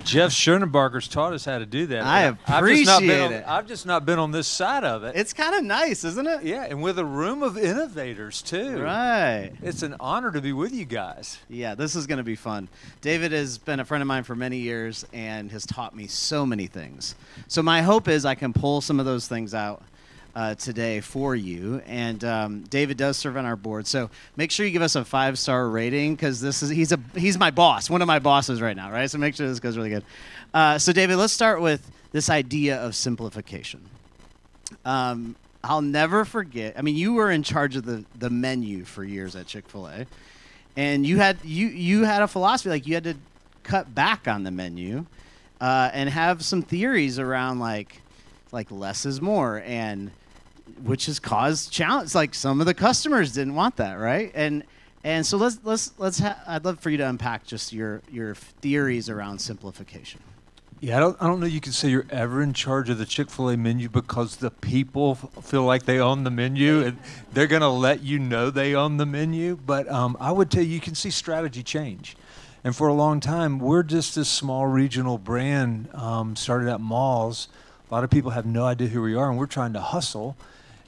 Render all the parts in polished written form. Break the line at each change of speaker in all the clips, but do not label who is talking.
Jeff Shinabarger's taught us how to do that.
I appreciate it.
I've just not been on this side of it.
It's kind of nice, isn't it?
Yeah, and with a room of innovators, too.
Right.
It's an honor to be with you guys.
Yeah, this is going to be fun. David has been a friend of mine for many years and has taught me so many things. So my hope is I can pull some of those things out today for you. And David does serve on our board. So make sure you give us a 5-star rating because he's my boss, one of my bosses right now, right? So make sure this goes really good. So David, let's start with this idea of simplification. I'll never forget. I mean, you were in charge of the menu for years at Chick-fil-A, and you had a philosophy like you had to cut back on the menu and have some theories around like less is more, and which has caused challenge. Like some of the customers didn't want that, right? And so I'd love for you to unpack just your theories around simplification.
Yeah, I don't know you can say you're ever in charge of the Chick-fil-A menu because the people feel like they own the menu and they're going to let you know they own the menu. But I would tell you can see strategy change. And for a long time, we're just this small regional brand, started at malls. A lot of people have no idea who we are, and we're trying to hustle.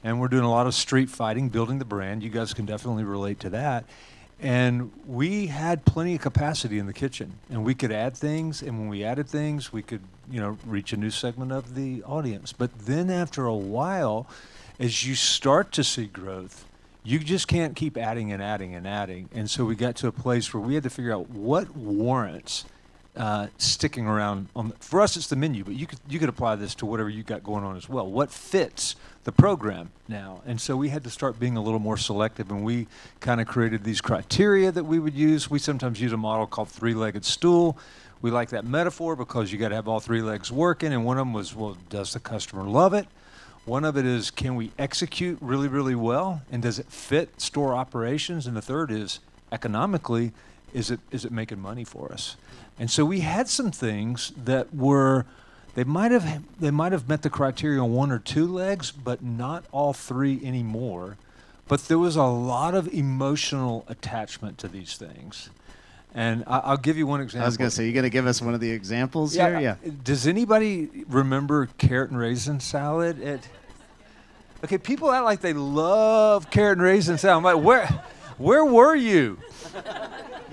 And we're doing a lot of street fighting, building the brand. You guys can definitely relate to that. And we had plenty of capacity in the kitchen, and we could add things. And when we added things, we could, reach a new segment of the audience. But then after a while, as you start to see growth, you just can't keep adding and adding and adding. And so we got to a place where we had to figure out what warrants sticking around. For us, it's the menu, but you could apply this to whatever you got going on as well. What fits the program now? And so we had to start being a little more selective, and we kind of created these criteria that we would use. We sometimes use a model called three-legged stool. We like that metaphor because you got to have all three legs working, and one of them was, well, does the customer love it? One of it is, can we execute really, really well, and does it fit store operations? And the third is, economically, is it making money for us? And so we had some things that were, they might have met the criteria on one or two legs, but not all three anymore. But there was a lot of emotional attachment to these things. And I'll give you one example.
I was going to say, you're going to give us one of the examples here? Yeah.
Does anybody remember carrot and raisin salad? Okay, people act like they love carrot and raisin salad. I'm like, where were you?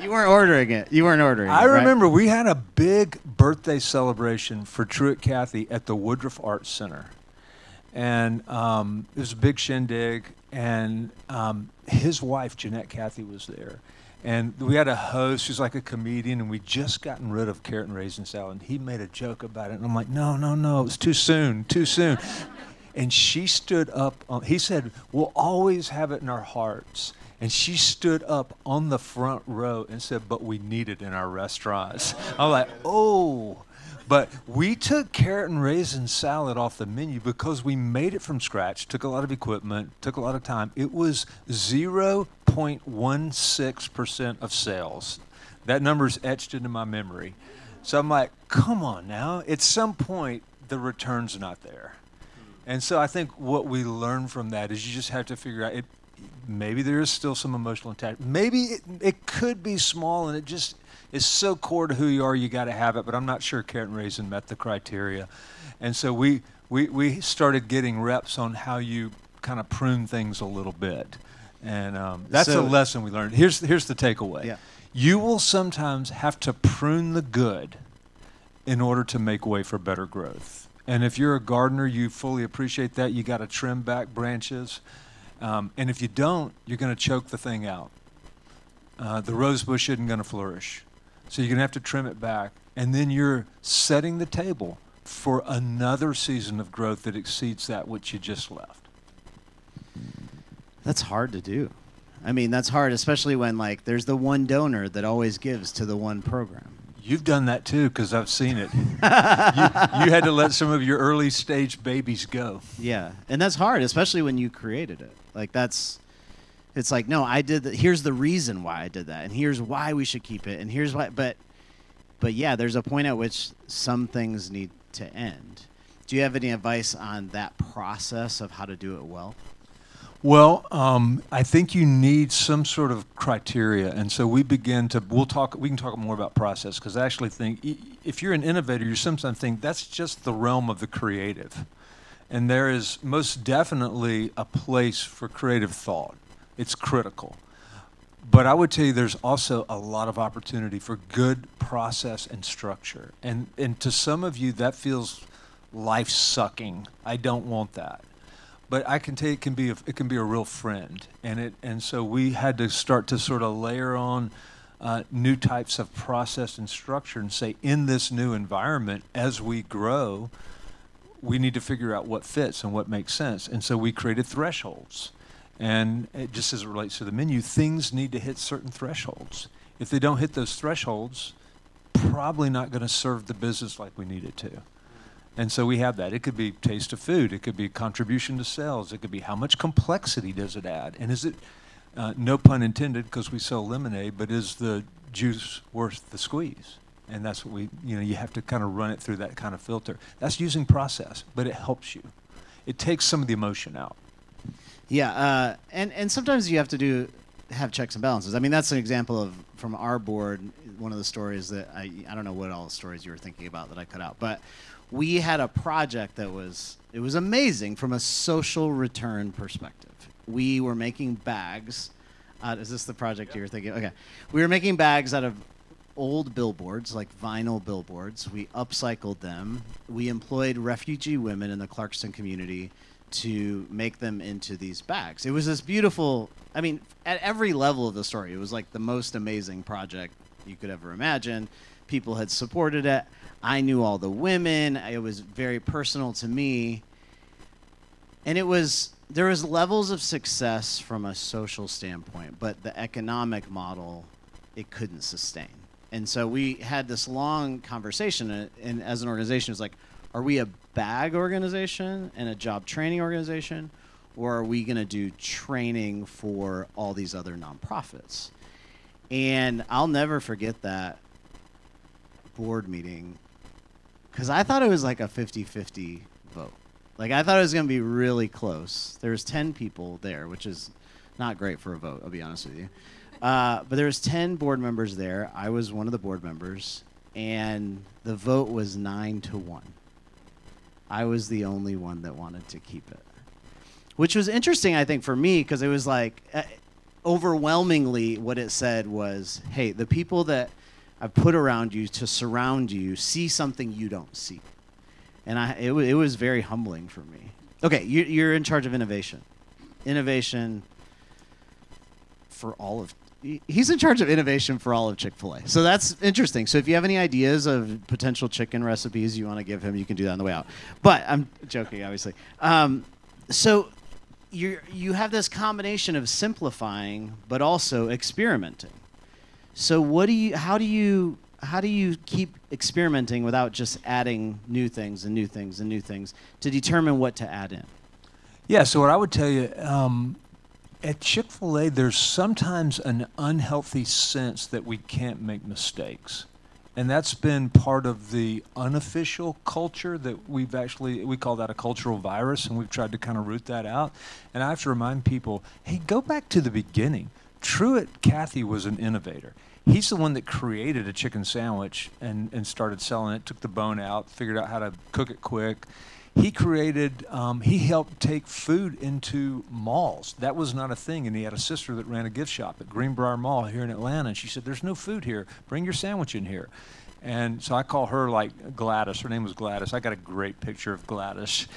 You weren't ordering it.
I remember we had a big birthday celebration for Truett Cathy at the Woodruff Arts Center. And it was a big shindig. And his wife, Jeanette Cathy, was there. And we had a host who's like a comedian, and we'd just gotten rid of carrot and raisin salad. And he made a joke about it. And I'm like, no, it was too soon. And she stood up. He said, we'll always have it in our hearts. And she stood up on the front row and said, but we need it in our restaurants. I'm like, oh. But we took carrot and raisin salad off the menu because we made it from scratch, took a lot of equipment, took a lot of time. It was 0.16% of sales. That number's etched into my memory. So I'm like, come on now. At some point, the return's not there. And so I think what we learn from that is you just have to figure out it. Maybe there is still some emotional attachment. Maybe it could be small, and it just is so core to who you are, you got to have it. But I'm not sure carrot and raisin met the criteria. And so we started getting reps on how you kind of prune things a little bit. And that's a lesson we learned. Here's the takeaway.
Yeah.
You will sometimes have to prune the good in order to make way for better growth. And if you're a gardener, you fully appreciate that. You got to trim back branches. And if you don't, you're going to choke the thing out. The rose bush isn't going to flourish. So you're going to have to trim it back. And then you're setting the table for another season of growth that exceeds that which you just left.
That's hard to do. I mean, that's hard, especially when, there's the one donor that always gives to the one program.
You've done that, too, because I've seen it. You had to let some of your early-stage babies go.
Yeah, and that's hard, especially when you created it. It's like, no, I did that. Here's the reason why I did that, and here's why we should keep it, and here's why. But yeah, there's a point at which some things need to end. Do you have any advice on that process of how to do it well?
Well, I think you need some sort of criteria, and so we begin to. We can talk more about process because I actually think if you're an innovator, you sometimes think that's just the realm of the creative, and there is most definitely a place for creative thought. It's critical, but I would tell you there's also a lot of opportunity for good process and structure, and to some of you that feels life sucking. I don't want that. But I can tell you it can be a real friend, and so we had to start to sort of layer on new types of process and structure, and say in this new environment as we grow, we need to figure out what fits and what makes sense, and so we created thresholds, and just as it relates to the menu, things need to hit certain thresholds. If they don't hit those thresholds, probably not going to serve the business like we need it to. And so we have that. It could be taste of food. It could be contribution to sales. It could be how much complexity does it add? And is it, no pun intended, because we sell lemonade, but is the juice worth the squeeze? And that's what you have to kind of run it through that kind of filter. That's using process, but it helps you. It takes some of the emotion out.
Yeah, and sometimes you have to have checks and balances. I mean, that's an example of, from our board, one of the stories that I don't know what all the stories you were thinking about that I cut out, but we had a project that was amazing from a social return perspective. We were making bags. Is this the project you're thinking? Okay. We were making bags out of old billboards, like vinyl billboards. We upcycled them. We employed refugee women in the Clarkston community to make them into these bags. It was this beautiful, I mean, at every level of the story, it was like the most amazing project you could ever imagine. People had supported it. I knew all the women. It was very personal to me. And there was levels of success from a social standpoint, but the economic model, it couldn't sustain. And so we had this long conversation, and as an organization, it's like, are we a bag organization and a job training organization, or are we going to do training for all these other nonprofits? And I'll never forget that board meeting, because I thought it was like a 50-50 vote. Like, I thought it was going to be really close. There was 10 people there, which is not great for a vote, I'll be honest with you. But there was 10 board members there. I was one of the board members, and the vote was 9-1. I was the only one that wanted to keep it, which was interesting, I think, for me, because it was like overwhelmingly what it said was, hey, the people that I've put around you to surround you see something you don't see. And it was very humbling for me. Okay, you're in charge of innovation. Innovation for all of... He's in charge of innovation for all of Chick-fil-A. So that's interesting. So if you have any ideas of potential chicken recipes you want to give him, you can do that on the way out. But I'm joking, obviously. So you have this combination of simplifying but also experimenting. So how do you keep experimenting without just adding new things and new things and new things to determine what to add in?
Yeah, so what I would tell you, at Chick-fil-A, there's sometimes an unhealthy sense that we can't make mistakes. And that's been part of the unofficial culture that we call that a cultural virus, and we've tried to kind of root that out. And I have to remind people, hey, go back to the beginning. Truett Cathy was an innovator. He's the one that created a chicken sandwich and started selling it, took the bone out, figured out how to cook it quick. He helped take food into malls. That was not a thing, and he had a sister that ran a gift shop at Greenbrier Mall here in Atlanta, and she said, there's no food here. Bring your sandwich in here. And so I call her like Gladys. Her name was Gladys. I got a great picture of Gladys,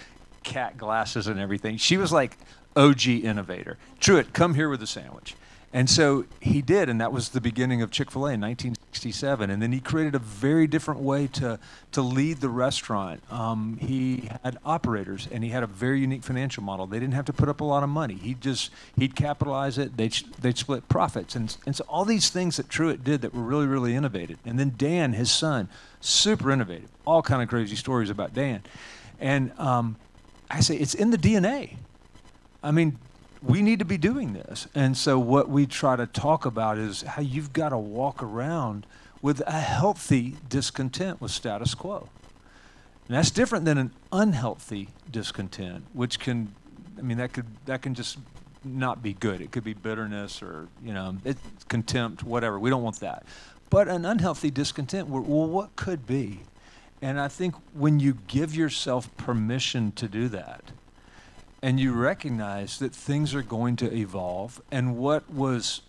cat glasses and everything. She was like OG innovator. Truett, come here with a sandwich. And so he did, and that was the beginning of Chick-fil-A in 1967. And then he created a very different way to lead the restaurant. He had operators, and he had a very unique financial model. They didn't have to put up a lot of money. He'd capitalize it. They'd split profits. And so all these things that Truett did that were really, really innovative. And then Dan, his son, super innovative. All kind of crazy stories about Dan. And I say it's in the DNA. I mean, we need to be doing this. And so what we try to talk about is how you've got to walk around with a healthy discontent with status quo. And that's different than an unhealthy discontent, which can, I mean, that can just not be good. It could be bitterness or, it's contempt, whatever. We don't want that. But an unhealthy discontent, well, what could be? And I think when you give yourself permission to do that, and you recognize that things are going to evolve, and what was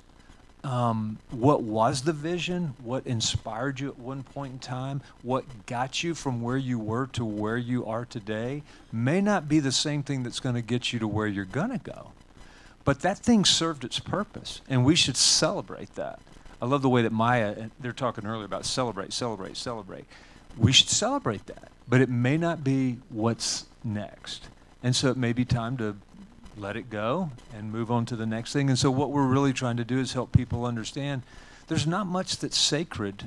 the vision, what inspired you at one point in time, what got you from where you were to where you are today, may not be the same thing that's going to get you to where you're going to go. But that thing served its purpose, and we should celebrate that. I love the way that Maya, they're talking earlier about celebrate. We should celebrate that, but it may not be what's next. And so it may be time to let it go and move on to the next thing. And so what we're really trying to do is help people understand there's not much that's sacred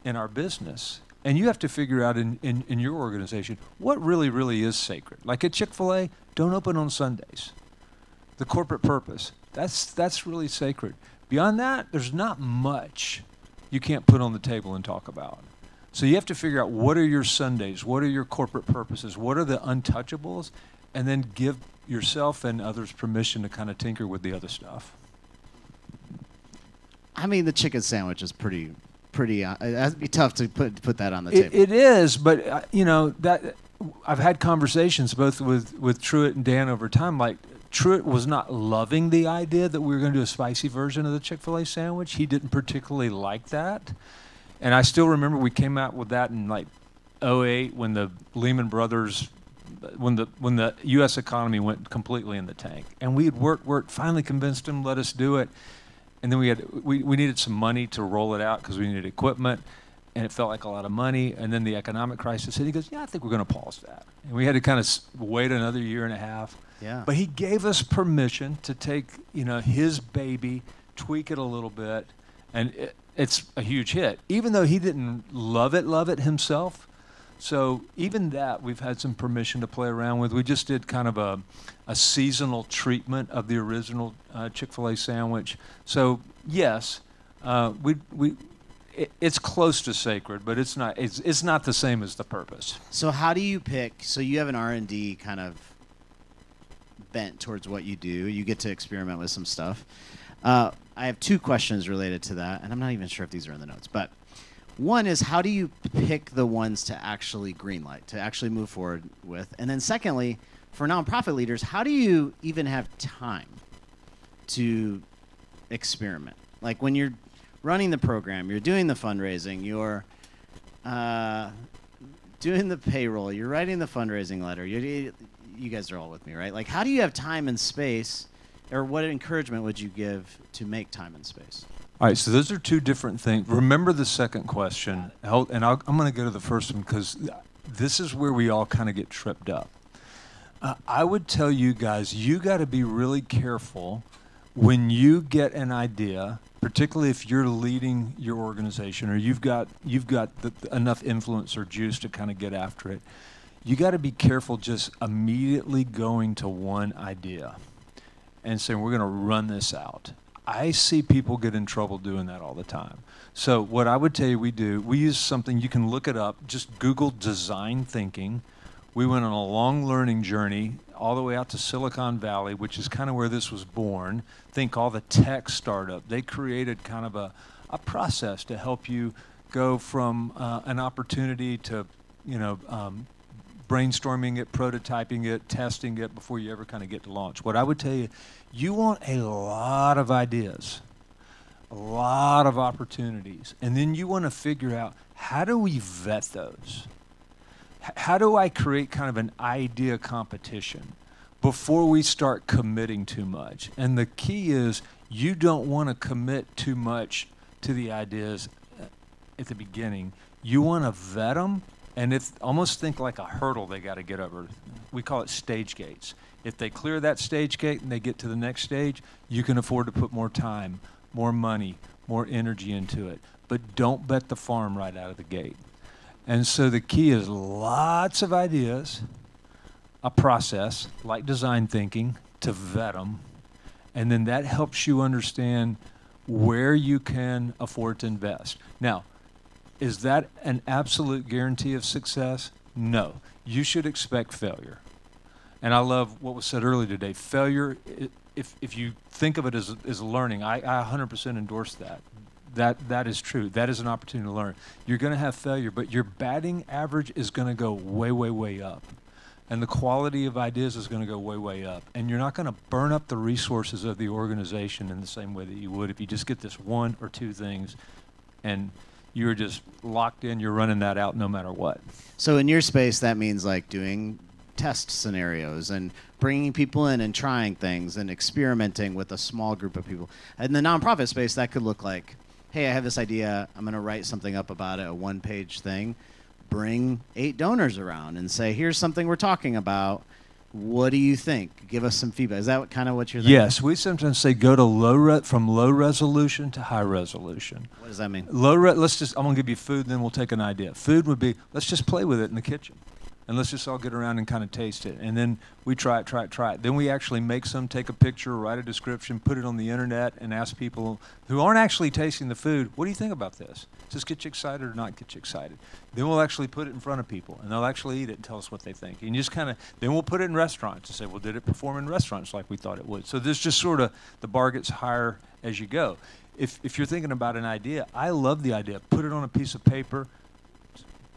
in our business. And you have to figure out in your organization what really is sacred. Like at Chick-fil-A, don't open on Sundays. The corporate purpose, that's really sacred. Beyond that, there's not much you can't put on the table and talk about. So you have to figure out what are your Sundays, what are your corporate purposes, what are the untouchables, and then give yourself and others permission to kind of tinker with the other stuff.
I mean, the chicken sandwich is pretty. That'd be tough to put that on the table.
It is, but that I've had conversations both with Truett and Dan over time. Like Truett was not loving the idea that we were going to do a spicy version of the Chick-fil-A sandwich. He didn't particularly like that, and I still remember we came out with that in like 2008 when the Lehman Brothers. When the U.S. economy went completely in the tank, and we had worked, finally convinced him, let us do it, and then we needed some money to roll it out because we needed equipment, and it felt like a lot of money, and then the economic crisis hit. He goes, yeah, I think we're going to pause that, and we had to kind of wait another year and a half.
Yeah.
But he gave us permission to take his baby, tweak it a little bit, and it's a huge hit, even though he didn't love it himself. So even that, we've had some permission to play around with. We just did kind of a seasonal treatment of the original Chick-fil-A sandwich. So yes, it's close to sacred, but it's not the same as the purpose.
So how do you pick? So you have an R&D kind of bent towards what you do. You get to experiment with some stuff. I have two questions related to that, and I'm not even sure if these are in the notes, but. One is, how do you pick the ones to actually greenlight, to actually move forward with? And then secondly, for nonprofit leaders, how do you even have time to experiment? Like when you're running the program, you're doing the fundraising, you're doing the payroll, you're writing the fundraising letter. You guys are all with me, right? Like how do you have time and space, or what encouragement would you give to make time and space?
All right, so those are two different things. Remember the second question, and I'm going to go to the first one because this is where we all kind of get tripped up. I would tell you guys, you got to be really careful when you get an idea, particularly if you're leading your organization or you've got enough influence or juice to kind of get after it. You got to be careful just immediately going to one idea and saying, we're going to run this out. I see people get in trouble doing that all the time. So what I would tell you we use something, you can look it up, just Google design thinking. We went on a long learning journey all the way out to Silicon Valley, which is kind of where this was born. Think all the tech startup. They created kind of a process to help you go from an opportunity to, brainstorming it, prototyping it, testing it before you ever kind of get to launch. What I would tell you, you want a lot of ideas, a lot of opportunities, and then you want to figure out, how do we vet those? How do I create kind of an idea competition before we start committing too much? And the key is you don't want to commit too much to the ideas at the beginning. You want to vet them. And it's almost think like a hurdle they got to get over. We call it stage gates. If they clear that stage gate and they get to the next stage, you can afford to put more time, more money, more energy into it. But don't bet the farm right out of the gate. And so the key is lots of ideas, a process like design thinking to vet them, and then that helps you understand where you can afford to invest. Now, is that an absolute guarantee of success? No. You should expect failure. And I love what was said earlier today. Failure if you think of it as learning, I 100% endorse that. That is true. That is an opportunity to learn. You're going to have failure, but your batting average is going to go way, way, way up. And the quality of ideas is going to go way, way up. And you're not going to burn up the resources of the organization in the same way that you would if you just get this one or two things and you're just locked in, you're running that out no matter what.
So in your space, that means like doing test scenarios and bringing people in and trying things and experimenting with a small group of people. In the nonprofit space, that could look like, hey, I have this idea. I'm going to write something up about it, a one-page thing. Bring 8 donors around and say, here's something we're talking about. What do you think? Give us some feedback. Is that kind of what you're thinking?
Yes, we sometimes say go to from low resolution to high resolution.
What does that mean?
I'm going to give you food, then we'll take an idea. Food would be, let's just play with it in the kitchen. And let's just all get around and kind of taste it. And then we try it. Then we actually make some, take a picture, write a description, put it on the internet, and ask people who aren't actually tasting the food, what do you think about this? Does this get you excited or not get you excited? Then we'll actually put it in front of people, and they'll actually eat it and tell us what they think. And just kind of, then we'll put it in restaurants and say, well, did it perform in restaurants like we thought it would? So there's just sort of, the bar gets higher as you go. If you're thinking about an idea, I love the idea. Put it on a piece of paper,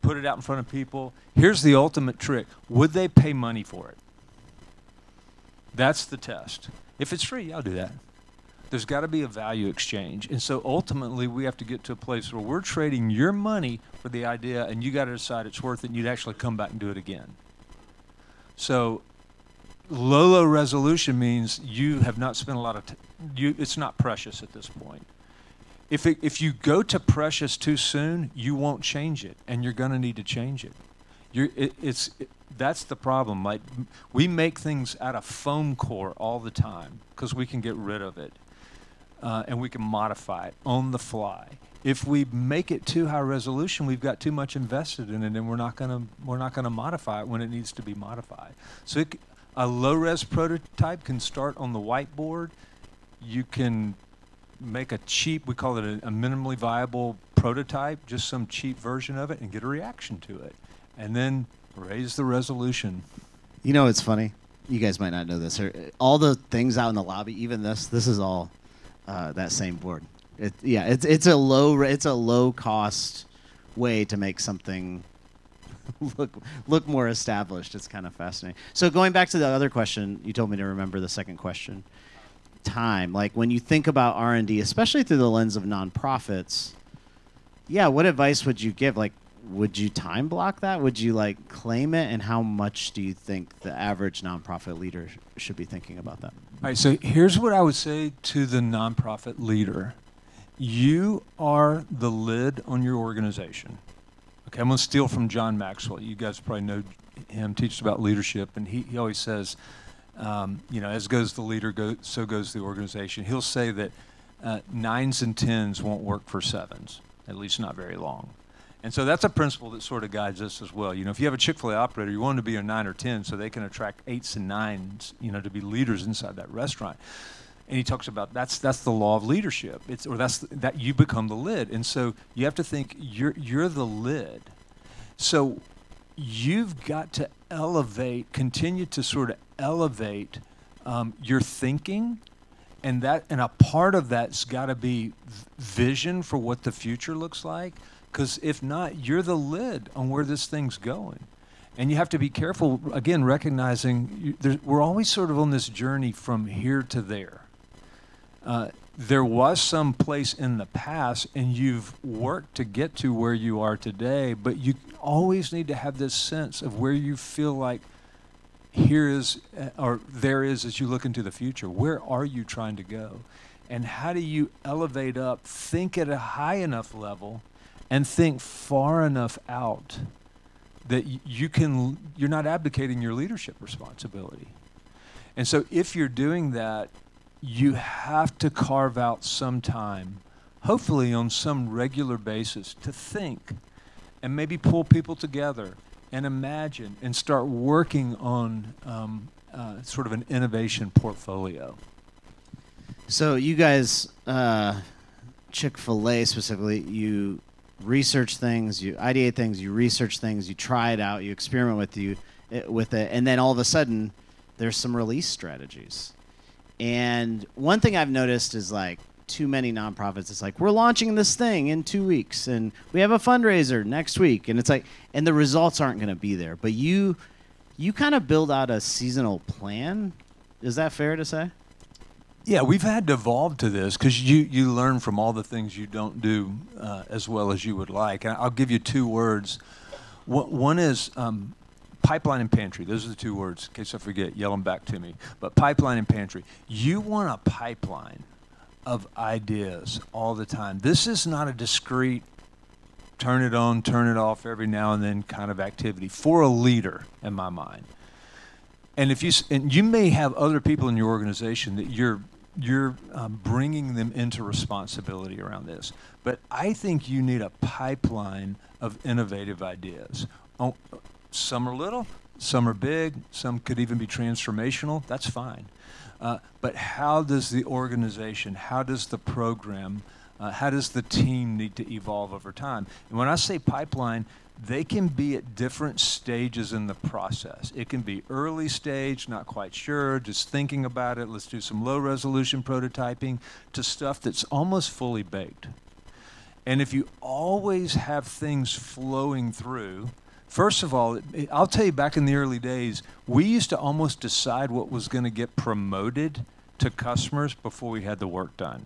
put it out in front of people. Here's the ultimate trick. Would they pay money for it? That's the test. If it's free, I'll do that. There's got to be a value exchange. And so ultimately, we have to get to a place where we're trading your money for the idea, and you got to decide it's worth it, and you'd actually come back and do it again. So low resolution means you have not spent a lot of it's not precious at this point. If you go to precious too soon, you won't change it, and you're going to need to change it. That's the problem. Like, we make things out of foam core all the time because we can get rid of it, and we can modify it on the fly. If we make it too high resolution, we've got too much invested in it, and we're not going to modify it when it needs to be modified. So a low res prototype can start on the whiteboard. You can make a cheap, we call it a minimally viable prototype, just some cheap version of it, and get a reaction to it. And then raise the resolution. You know, it's funny. You guys might not know this. All the things out in the lobby, even this is all that same board. It's a low cost way to make something look more established. It's kind of fascinating. So going back to the other question, you told me to remember the second question. Time, like when you think about R&D, especially through the lens of nonprofits, what advice would you give? Like, would you time block that? Would you like claim it? And how much do you think the average nonprofit leader should be thinking about that? All right, so here's what I would say to the nonprofit leader. You are the lid on your organization. Okay, I'm going to steal from John Maxwell. You guys probably know him, teaches about leadership, and he always says, as goes the leader, so goes the organization. He'll say that 9s and 10s won't work for 7s, at least not very long. And so that's a principle that sort of guides us as well. If you have a Chick-fil-A operator, you want them to be a 9 or 10 so they can attract 8s and 9s, to be leaders inside that restaurant. And he talks about that's the law of leadership. That you become the lid. And so you have to think you're the lid. So you've got to continue to sort of elevate your thinking, and a part of that's got to be vision for what the future looks like, because if not, you're the lid on where this thing's going. And you have to be careful, again, recognizing we're always sort of on this journey from here to there. There was some place in the past, and you've worked to get to where you are today, but you always need to have this sense of where you feel like here is or there is as you look into the future. Where are you trying to go? And how do you elevate up, think at a high enough level, and think far enough out that you're not abdicating your leadership responsibility. And so if you're doing that, you have to carve out some time, hopefully on some regular basis, to think and maybe pull people together and imagine and start working on sort of an innovation portfolio. So you guys, Chick-fil-A specifically, you research things, you ideate things, you research things, you try it out, you experiment with it, and then all of a sudden there's some release strategies.
And one thing I've noticed is like too many nonprofits. It's like, we're launching this thing in 2 weeks and we have a fundraiser next week. And it's like, and the results aren't going to be there. But you kind of build out a seasonal plan. Is that fair to say?
Yeah, we've had to evolve to this because you learn from all the things you don't do as well as you would like. And I'll give you 2 words. One is pipeline and pantry. Those are the 2 words. In case I forget, yell them back to me. But pipeline and pantry. You want a pipeline of ideas all the time. This is not a discrete turn it on, turn it off every now and then kind of activity for a leader, in my mind. And you may have other people in your organization that you're bringing them into responsibility around this. But I think you need a pipeline of innovative ideas. Oh, some are little, some are big, some could even be transformational. That's fine. But how does the organization, how does the program, how does the team need to evolve over time? And when I say pipeline, they can be at different stages in the process. It can be early stage, not quite sure, just thinking about it, let's do some low resolution prototyping, to stuff that's almost fully baked. And if you always have things flowing through, first of all, I'll tell you, back in the early days, we used to almost decide what was going to get promoted to customers before we had the work done.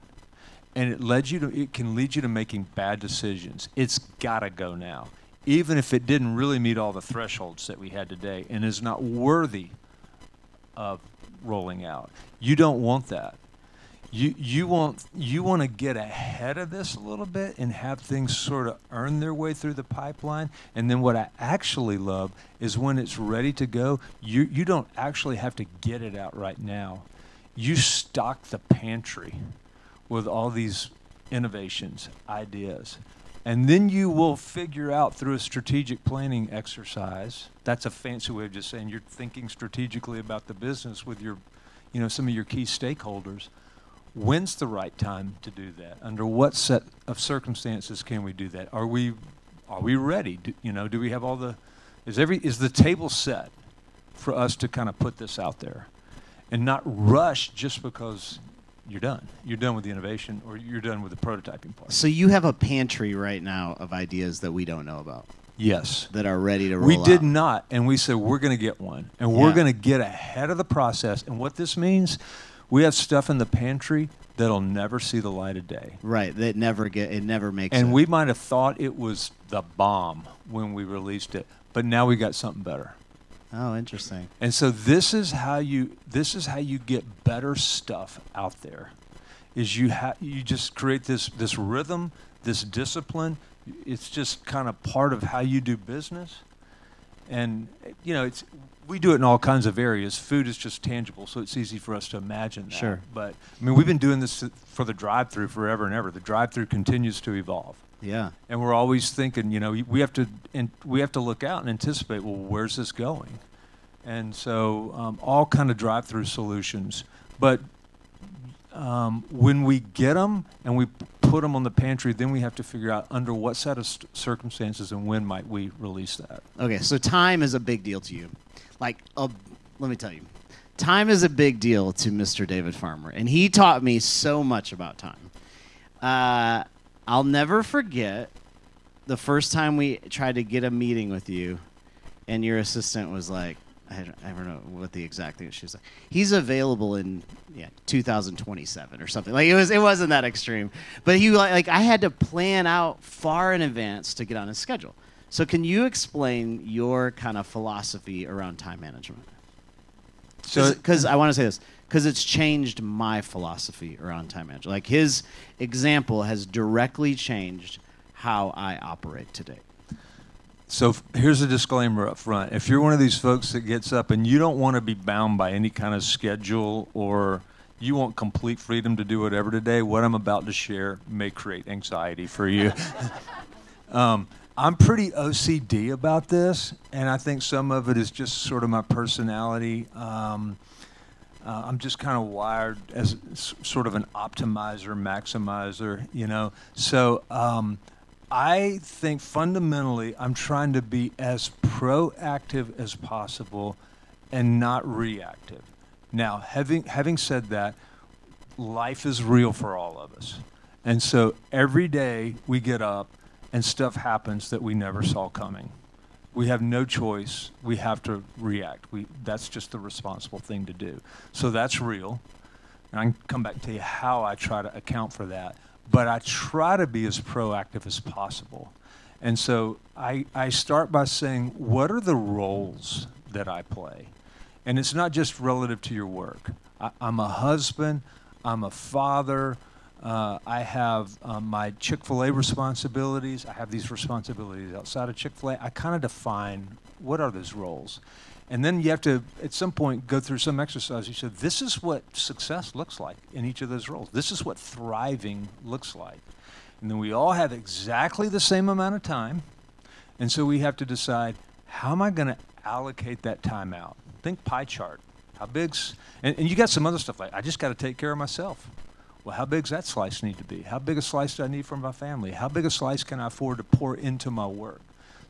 And it can lead you to making bad decisions. It's got to go now, even if it didn't really meet all the thresholds that we had today and is not worthy of rolling out. You don't want that. You want to get ahead of this a little bit and have things sort of earn their way through the pipeline. And then what I actually love is when it's ready to go, you don't actually have to get it out right now. You stock the pantry with all these innovations, ideas. And then you will figure out through a strategic planning exercise, that's a fancy way of just saying you're thinking strategically about the business with your, some of your key stakeholders. When's the right time to do that? Under what set of circumstances can we do that? Are we ready? Do we have all the, is the table set for us to kind of put this out there and not rush just because you're done. You're done with the innovation or you're done with the prototyping part.
So you have a pantry right now of ideas that we don't know about.
Yes.
That are ready to roll
We did
out.
not, and we said we're going to get one. And we're going to get ahead of the process. And what this means, we have stuff in the pantry that'll never see the light of day.
Right, it never makes
And
it.
we might have thought it was the bomb when we released it, but now we got something better.
Oh, interesting.
And so this is how you get better stuff out there. Is you just create this rhythm, this discipline. It's just kind of part of how you do business. And we do it in all kinds of areas. Food is just tangible, so it's easy for us to imagine that.
Sure.
But I mean, we've been doing this for the drive-through forever and ever. The drive-through continues to evolve.
Yeah.
And we're always thinking, we have to look out and anticipate, well, where's this going? And so all kind of drive-through solutions. But when we get them and we put them on the pantry, then we have to figure out under what set of circumstances and when might we release that.
Okay, so time is a big deal to you. Let me tell you, time is a big deal to Mr. David Farmer, and he taught me so much about time. I'll never forget the first time we tried to get a meeting with you, and your assistant was like, I don't know what the exact thing she was like. He's available in 2027 or something. Like it wasn't that extreme, but he like I had to plan out far in advance to get on his schedule. So can you explain your kind of philosophy around time management? Because I want to say this, because it's changed my philosophy around time management. Like his example has directly changed how I operate today.
So here's a disclaimer up front. If you're one of these folks that gets up and you don't want to be bound by any kind of schedule or you want complete freedom to do whatever today, what I'm about to share may create anxiety for you. I'm pretty OCD about this, and I think some of it is just sort of my personality. I'm just kind of wired as sort of an optimizer, maximizer, So I think fundamentally I'm trying to be as proactive as possible and not reactive. Now, having said that, life is real for all of us. And so every day we get up and stuff happens that we never saw coming. We have no choice. We have to react. That's just the responsible thing to do. So that's real. And I can come back and tell you how I try to account for that. But I try to be as proactive as possible. And so I start by saying, what are the roles that I play? And it's not just relative to your work. I'm a husband. I'm a father. I have my Chick-fil-A responsibilities. I have these responsibilities outside of Chick-fil-A. I kind of define what are those roles. And then you have to, at some point, go through some exercise. You said, this is what success looks like in each of those roles. This is what thriving looks like. And then we all have exactly the same amount of time. And so we have to decide, how am I going to allocate that time out? Think pie chart. How big's, and you got some other stuff like, I just got to take care of myself. Well, how big's that slice need to be? How big a slice do I need from my family? How big a slice can I afford to pour into my work?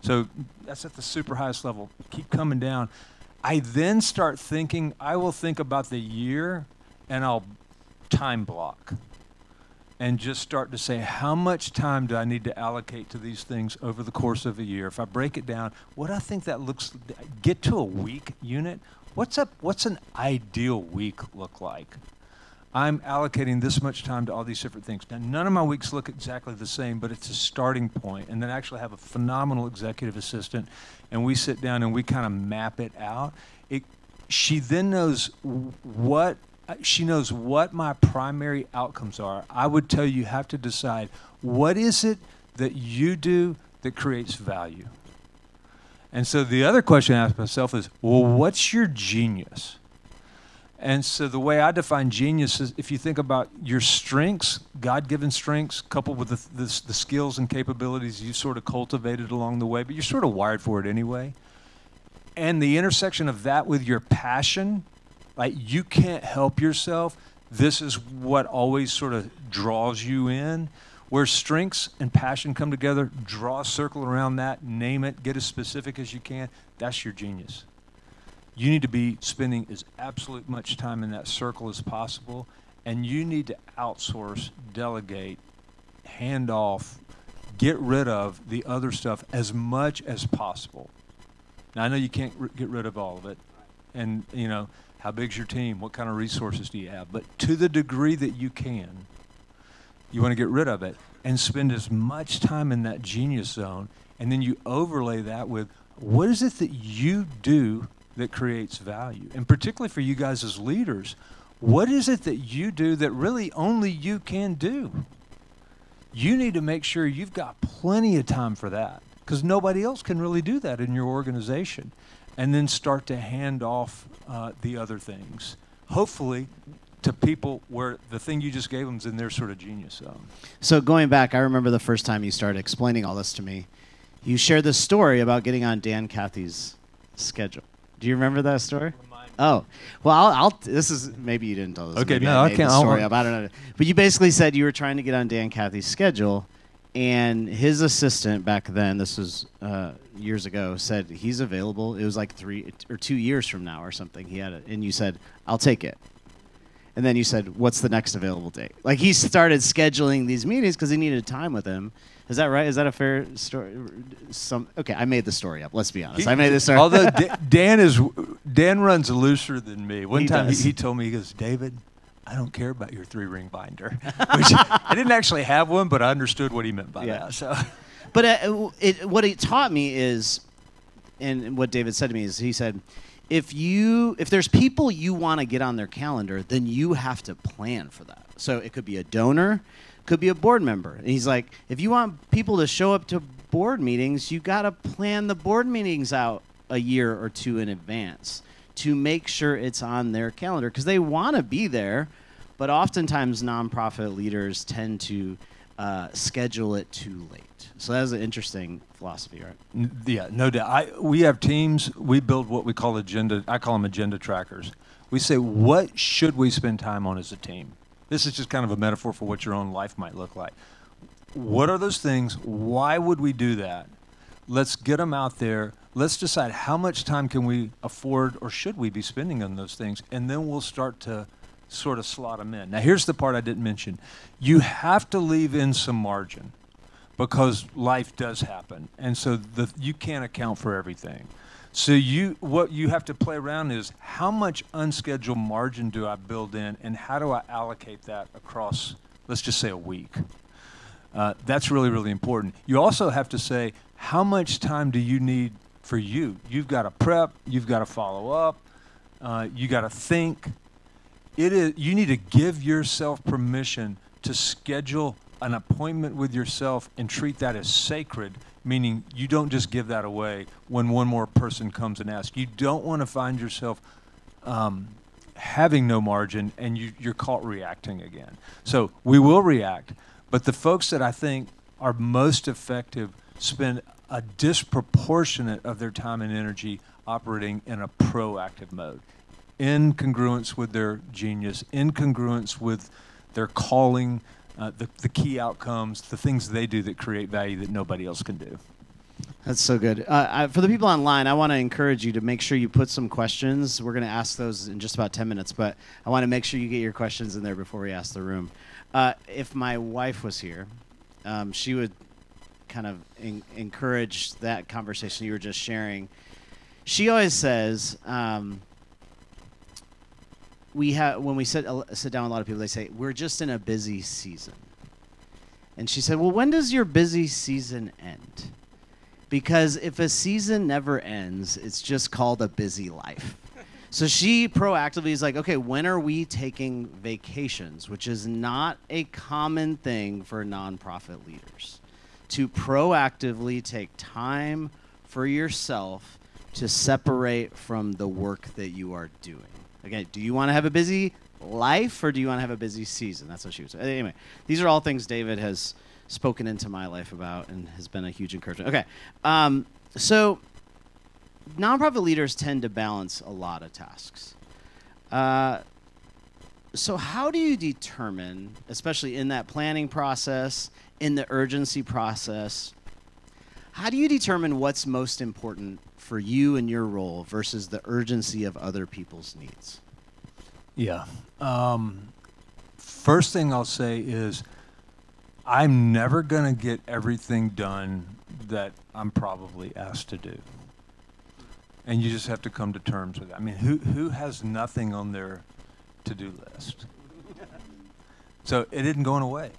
So that's at the super highest level. Keep coming down. I then start thinking, I will think about the year and I'll time block and just start to say, how much time do I need to allocate to these things over the course of a year? If I break it down, what I think that looks, get to a week unit, what's an ideal week look like? I'm allocating this much time to all these different things. Now, none of my weeks look exactly the same, but it's a starting point. And then I actually have a phenomenal executive assistant, and we sit down and we kind of map it out. She then knows what my primary outcomes are. I would tell you have to decide, what is it that you do that creates value? And so the other question I ask myself is, well, what's your genius? And so the way I define genius is, if you think about your strengths, God-given strengths, coupled with the skills and capabilities you sort of cultivated along the way, but you're sort of wired for it anyway, and the intersection of that with your passion, like you can't help yourself, this is what always sort of draws you in. Where strengths and passion come together, draw a circle around that, name it, get as specific as you can, that's your genius. You need to be spending as absolute much time in that circle as possible, and you need to outsource, delegate, hand off, get rid of the other stuff as much as possible. Now, I know you can't get rid of all of it, and how big's your team? What kind of resources do you have? But to the degree that you can, you want to get rid of it and spend as much time in that genius zone, and then you overlay that with, what is it that you do that creates value? And particularly for you guys as leaders, what is it that you do that really only you can do? You need to make sure you've got plenty of time for that, because nobody else can really do that in your organization. And then start to hand off the other things, hopefully to people where the thing you just gave them is in their sort of genius zone.
So going back, I remember the first time you started explaining all this to me, you shared this story about getting on Dan Cathy's schedule. Do you remember that story? Oh, well, this is, maybe you didn't tell this.
Okay,
maybe
no, I
made
can't.
the story up. I don't know. But you basically said you were trying to get on Dan Cathy's schedule, and his assistant back then, this was years ago, said he's available. It was like 3 or 2 years from now or something. He had it, and you said, I'll take it. And then you said, what's the next available date? Like, he started scheduling these meetings because he needed time with him. Is that right? Is that a fair story? Okay, I made the story up. Let's be honest. I made this story.
Although Dan runs looser than me. One time he told me, he goes, David, I don't care about your 3-ring binder. Which I didn't actually have one, but I understood what he meant by that. So,
but what it taught me is, and what David said to me is, he said, if there's people you want to get on their calendar, then you have to plan for that. So it could be a donor, could be a board member. And he's like, if you want people to show up to board meetings, you got to plan the board meetings out a year or two in advance to make sure it's on their calendar, because they want to be there, but oftentimes nonprofit leaders tend to schedule it too late. So that's an interesting philosophy, right?
Yeah, no doubt. We have teams. We build what we call agenda. I call them agenda trackers. We say, what should we spend time on as a team? This is just kind of a metaphor for what your own life might look like. What are those things? Why would we do that? Let's get them out there. let's decide how much time can we afford or should we be spending on those things, and then we'll start to sort of slot them in. Now, here's the part I didn't mention. You have to leave in some margin because life does happen, and so you can't account for everything. So what you have to play around is how much unscheduled margin do I build in, and how do I allocate that across, let's just say, a week. That's really, really important. You also have to say, how much time do you need for you? You've got to prep, you've got to follow up, you got to think. You need to give yourself permission to schedule an appointment with yourself and treat that as sacred, meaning you don't just give that away when one more person comes and asks. You don't want to find yourself having no margin and you're caught reacting again. So we will react, but the folks that I think are most effective spend a disproportionate of their time and energy operating in a proactive mode, in congruence with their genius, in congruence with their calling, the key outcomes, the things they do that create value that nobody else can do.
That's so good. For the people online, I want to encourage you to make sure you put some questions. We're going to ask those in just about 10 minutes, but I want to make sure you get your questions in there before we ask the room. If my wife was here, she would kind of encourage that conversation you were just sharing. She always says, when we sit down with a lot of people, they say, we're just in a busy season. And she said, well, when does your busy season end? Because if a season never ends, it's just called a busy life. So she proactively is like, okay, when are we taking vacations? Which is not a common thing for nonprofit leaders. To proactively take time for yourself to separate from the work that you are doing. Okay, do you want to have a busy life or do you want to have a busy season? That's what she would say. Anyway, these are all things David has spoken into my life about and has been a huge encouragement. Okay, so nonprofit leaders tend to balance a lot of tasks. So how do you determine, especially in that planning process, in the urgency process, how do you determine what's most important for you and your role versus the urgency of other people's needs?
Yeah. First thing I'll say is I'm never going to get everything done that I'm probably asked to do. And you just have to come to terms with it. I mean, who has nothing on their to-do list? So it isn't going away,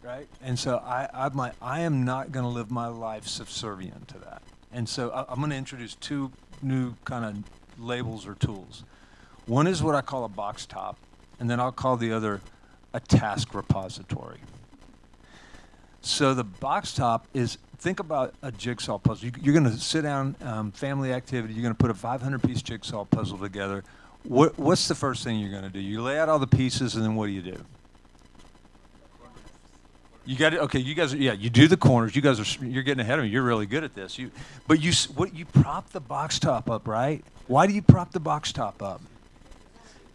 right? And so I am not going to live my life subservient to that. And so I'm going to introduce two new kind of labels or tools. One is what I call a box top, and then I'll call the other a task repository. So the box top is, think about a jigsaw puzzle. You're going to sit down, family activity, you're going to put a 500-piece jigsaw puzzle together. What's the first thing you're going to do? You lay out all the pieces, and then what do? You got it. Okay, you guys. Yeah, you do the corners. You're getting ahead of me. You're really good at this. You prop the box top up, right? Why do you prop the box top up?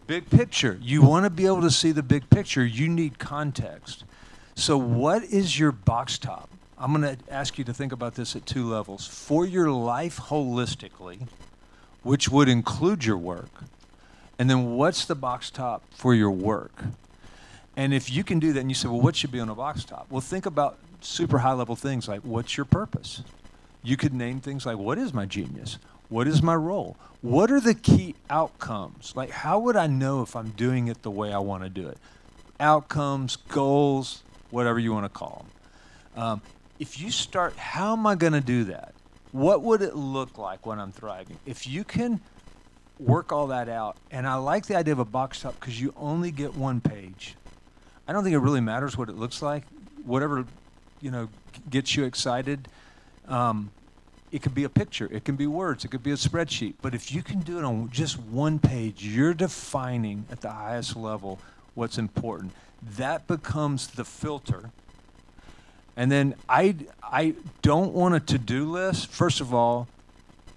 Big picture. You want to be able to see the big picture. You need context. So what is your box top? I'm going to ask you to think about this at two levels. For your life holistically, which would include your work, and then what's the box top for your work? And if you can do that and you say, well, what should be on a box top? Well, think about super high-level things like, what's your purpose? You could name things like, what is my genius? What is my role? What are the key outcomes? Like, how would I know if I'm doing it the way I want to do it? Outcomes, goals, whatever you want to call them. If you start, how am I going to do that? What would it look like when I'm thriving? If you can work all that out, and I like the idea of a box top because you only get one page. I don't think it really matters what it looks like. Whatever, gets you excited. It could be a picture. It can be words. It could be a spreadsheet. But if you can do it on just one page, you're defining at the highest level what's important. That becomes the filter. And then I don't want a to-do list. First of all,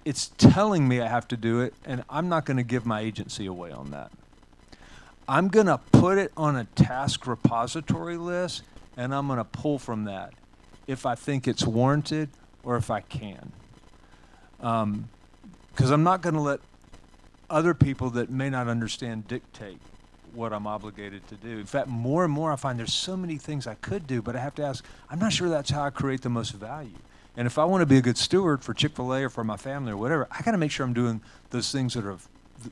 it's telling me I have to do it, and I'm not going to give my agency away on that. I'm going to put it on a task repository list, and I'm going to pull from that if I think it's warranted or if I can. Because I'm not going to let other people that may not understand dictate what I'm obligated to do. In fact, more and more I find there's so many things I could do, but I have to ask, I'm not sure that's how I create the most value. And if I want to be a good steward for Chick-fil-A or for my family or whatever, I got to make sure I'm doing those things that are of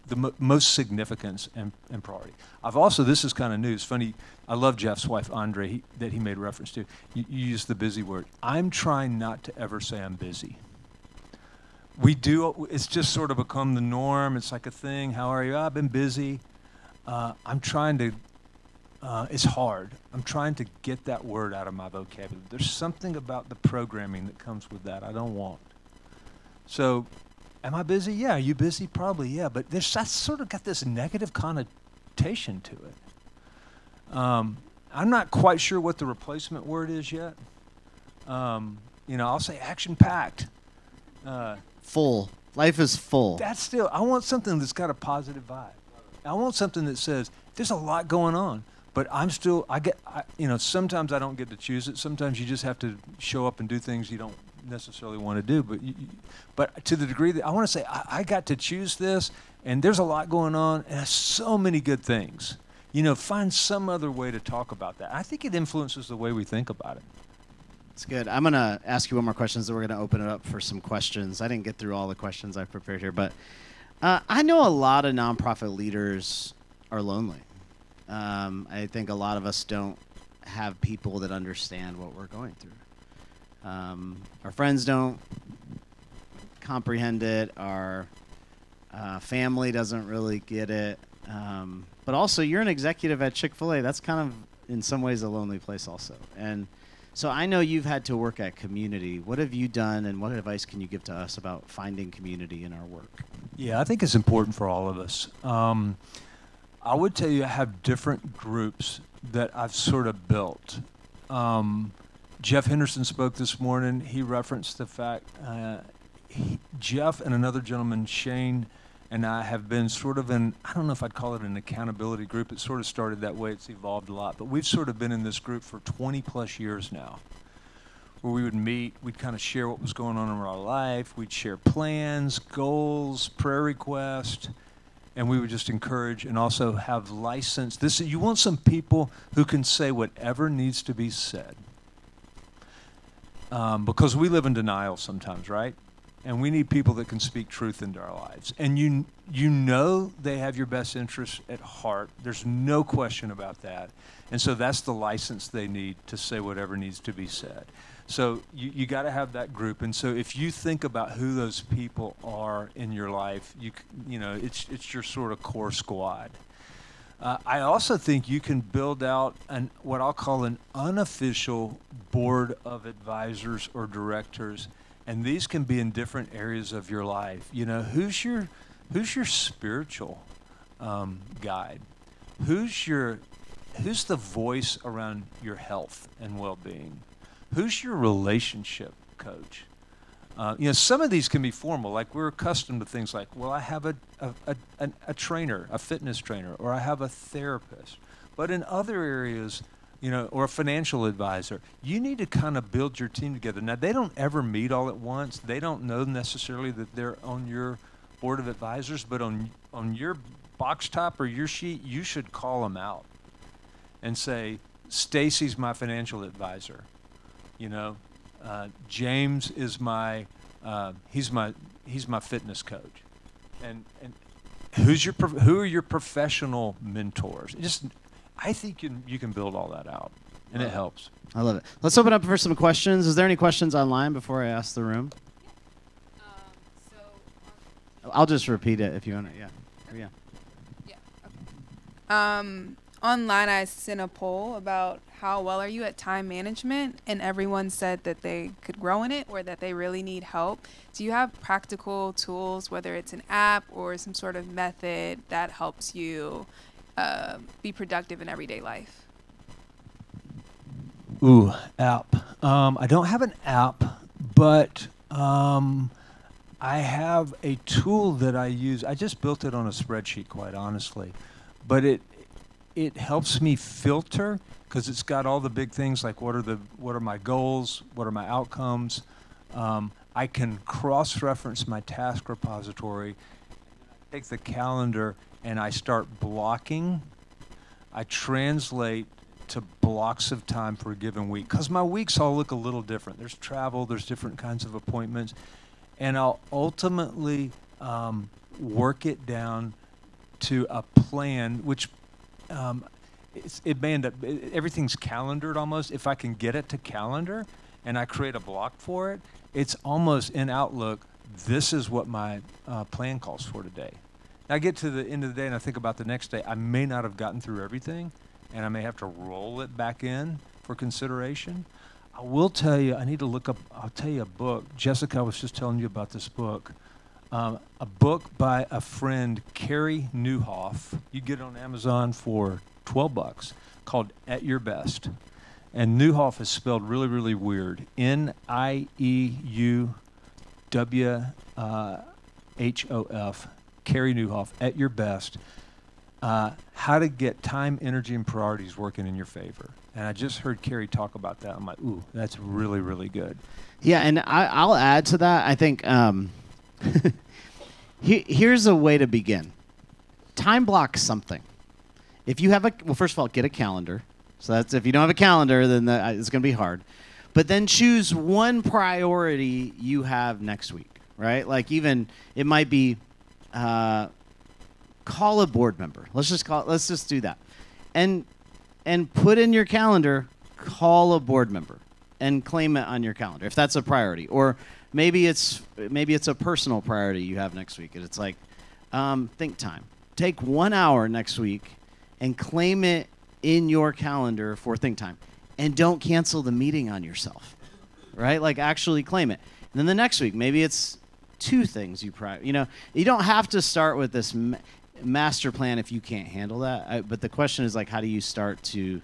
the most significance and priority. I've also, this is kind of new, it's funny, I love Jeff's wife, Andre, that he made reference to. You used the busy word. I'm trying not to ever say I'm busy. We do, it's just sort of become the norm. It's like a thing. How are you? I've been busy. I'm trying to, it's hard. I'm trying to get that word out of my vocabulary. There's something about the programming that comes with that I don't want. So, am I busy? Yeah. Are you busy? Probably, yeah. But that's sort of got this negative connotation to it. I'm not quite sure what the replacement word is yet. I'll say action-packed.
Full. Life is full.
That's still, I want something that's got a positive vibe. I want something that says, there's a lot going on, but sometimes I don't get to choose it. Sometimes you just have to show up and do things you don't necessarily want to do. But to the degree that I want to say, I got to choose this, and there's a lot going on, and so many good things. Find some other way to talk about that. I think it influences the way we think about it.
It's good. I'm going to ask you one more question, so we're going to open it up for some questions. I didn't get through all the questions I've prepared here, but I know a lot of nonprofit leaders are lonely. I think a lot of us don't have people that understand what we're going through. Our friends don't comprehend it. Our family doesn't really get it. But also, you're an executive at Chick-fil-A. That's kind of, in some ways, a lonely place also. And so I know you've had to work at community. What have you done, and what advice can you give to us about finding community in our work?
Yeah, I think it's important for all of us. I would tell you I have different groups that I've sort of built. Jeff Henderson spoke this morning. He referenced the fact Jeff and another gentleman, Shane, and I have been sort of in, I don't know if I'd call it an accountability group. It sort of started that way. It's evolved a lot. But we've sort of been in this group for 20 plus years now, where we would meet. We'd kind of share what was going on in our life. We'd share plans, goals, prayer requests, and we would just encourage and also have license. You want some people who can say whatever needs to be said. Because we live in denial sometimes, right? And we need people that can speak truth into our lives. And you know they have your best interests at heart. There's no question about that. And so that's the license they need to say whatever needs to be said. So you got to have that group. And so if you think about who those people are in your life, it's your sort of core squad. I also think you can build out what I'll call an unofficial board of advisors or directors. And these can be in different areas of your life. Who's your spiritual guide? Who's the voice around your health and well-being? Who's your relationship coach? Some of these can be formal. Like we're accustomed to things like, well, I have a trainer, a fitness trainer, or I have a therapist. But in other areas, or a financial advisor, you need to kind of build your team together. Now, they don't ever meet all at once. They don't know necessarily that they're on your board of advisors, but on your box top or your sheet, you should call them out and say, Stacy's my financial advisor. James is he's my fitness coach. And who are your professional mentors? I think you can build all that out, and it helps.
I love it. Let's open up for some questions. Is there any questions online before I ask the room? I'll just repeat it if you want to. Yeah.
Yeah. Okay. Online, I sent a poll about how well are you at time management, and everyone said that they could grow in it or that they really need help. Do you have practical tools, whether it's an app or some sort of method that helps you be productive in everyday life?
Ooh, app. I don't have an app, but I have a tool that I use. I just built it on a spreadsheet, quite honestly. But it helps me filter because it's got all the big things like what are my goals, what are my outcomes, I can cross-reference my task repository, take the calendar, and I start blocking. I translate to blocks of time for a given week, because my weeks all look a little different. There's travel, there's different kinds of appointments, and I'll ultimately work it down to a plan, which it may end up, everything's calendared almost. If I can get it to calendar and I create a block for it, it's almost in Outlook, this is what my plan calls for today. I get to the end of the day and I think about the next day. I may not have gotten through everything, and I may have to roll it back in for consideration. I will tell you, I need to look up, I'll tell you a book. Jessica, I was just telling you about this book. A book by a friend, Carrie Nieuwhof. You get it on Amazon for $12, called At Your Best. And Nieuwhof is spelled really, really weird. Nieuwhof. Carrie Nieuwhof, At Your Best. How to get time, energy, and priorities working in your favor. And I just heard Carrie talk about that. I'm like, ooh, that's really, really good.
Yeah, and I'll add to that. I think here's a way to begin. Time block something. If you have well, first of all, get a calendar. So that's, if you don't have a calendar, then it's going to be hard. But then choose one priority you have next week, right? Like, even it might be call a board member. Let's just do that, and put in your calendar, call a board member, and claim it on your calendar if that's a priority. Or maybe it's a personal priority you have next week, and it's like think time. Take 1 hour next week and claim it in your calendar for think time, and don't cancel the meeting on yourself, right? Like, actually claim it. And then the next week, maybe it's 2 things you you don't have to start with this master plan if you can't handle that. But the question is, like, how do you start to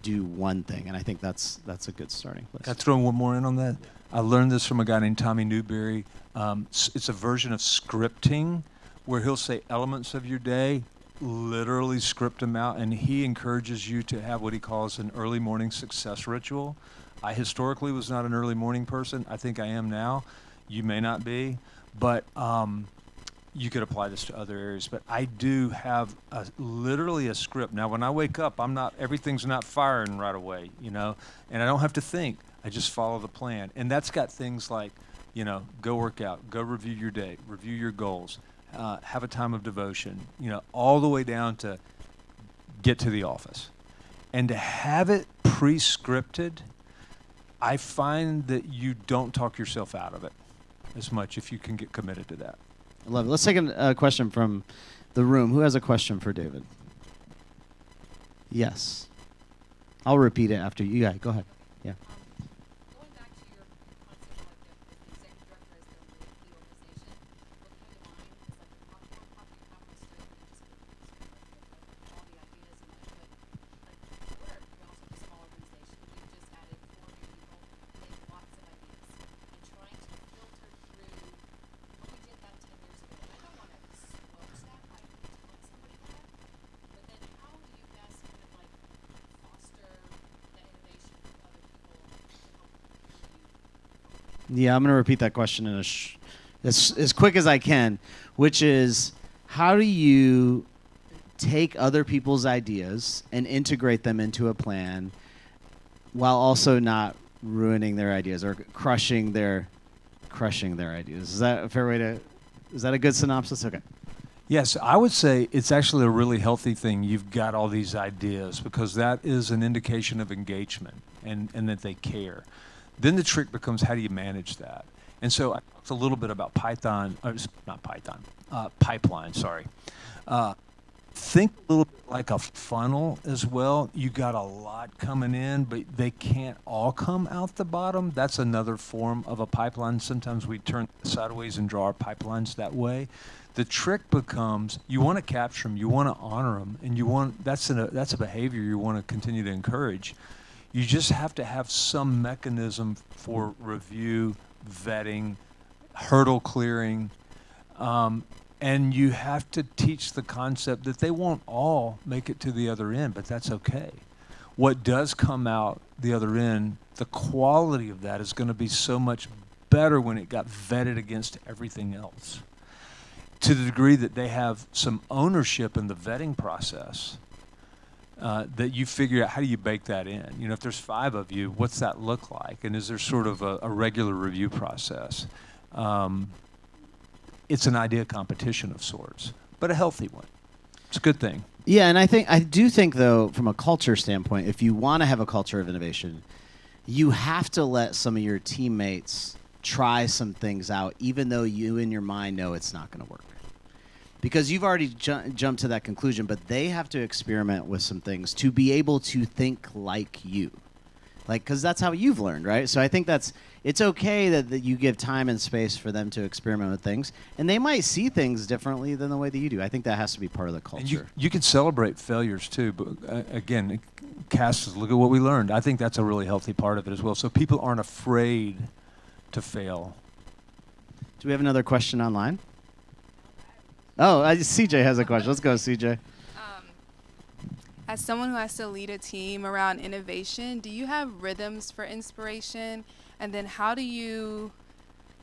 do one thing? And I think that's a good starting place.
Can I throw one more in on that? I learned this from a guy named Tommy Newberry. It's a version of scripting where he'll say elements of your day, literally script them out, and he encourages you to have what he calls an early morning success ritual. I historically was not an early morning person. I think I am now. You may not be, but you could apply this to other areas. But I do have literally a script. Now, when I wake up, everything's not firing right away, and I don't have to think. I just follow the plan. And that's got things like, go work out, go review your day, review your goals, have a time of devotion, all the way down to get to the office. And to have it pre-scripted, I find that you don't talk yourself out of it as much if you can get committed to that.
I love it. Let's take a question from the room. Who has a question for David? Yes. I'll repeat it after you. Yeah, go ahead. Yeah.
Going back to your concept of like the executive director is the organization, what came to mind is like how can you have this straight and just all the ideas and like we're also a small organization. We just added 4 new people, we have lots of ideas. And trying to filter through, oh, we did that 10 years ago. And I don't want to squelch that by telling somebody that, but then how do you best kind of like foster that innovation with other people to help you?
Yeah, I'm going to repeat that question in as quick as I can, which is, how do you take other people's ideas and integrate them into a plan while also not ruining their ideas or crushing their ideas? Is that a fair way to? Is that a good synopsis? Okay.
Yes, I would say it's actually a really healthy thing. You've got all these ideas, because that is an indication of engagement and that they care. Then the trick becomes, how do you manage that? And so I talked a little bit about pipeline, sorry. Think a little bit like a funnel as well. You got a lot coming in, but they can't all come out the bottom. That's another form of a pipeline. Sometimes we turn sideways and draw our pipelines that way. The trick becomes, you want to capture them, you want to honor them, and that's a behavior you want to continue to encourage. You just have to have some mechanism for review, vetting, hurdle clearing, and you have to teach the concept that they won't all make it to the other end, but that's okay. What does come out the other end, the quality of that is going to be so much better when it got vetted against everything else. To the degree that they have some ownership in the vetting process, that you figure out how do you bake that in. You know, if there's 5 of you, what's that look like? And is there sort of a regular review process? It's an idea competition of sorts, but a healthy one. It's a good thing.
Yeah, and I do think, though, from a culture standpoint, if you want to have a culture of innovation, you have to let some of your teammates try some things out, even though you in your mind know it's not going to work. Because you've already jumped to that conclusion, but they have to experiment with some things to be able to think like you. Like, because that's how you've learned, right? So I think it's okay that you give time and space for them to experiment with things. And they might see things differently than the way that you do. I think that has to be part of the culture.
And you can celebrate failures, too. But again, Cass, look at what we learned. I think that's a really healthy part of it as well. So people aren't afraid to fail.
Do we have another question online? Oh, CJ has a question. Let's go, CJ.
As someone who has to lead a team around innovation, do you have rhythms for inspiration? And then how do you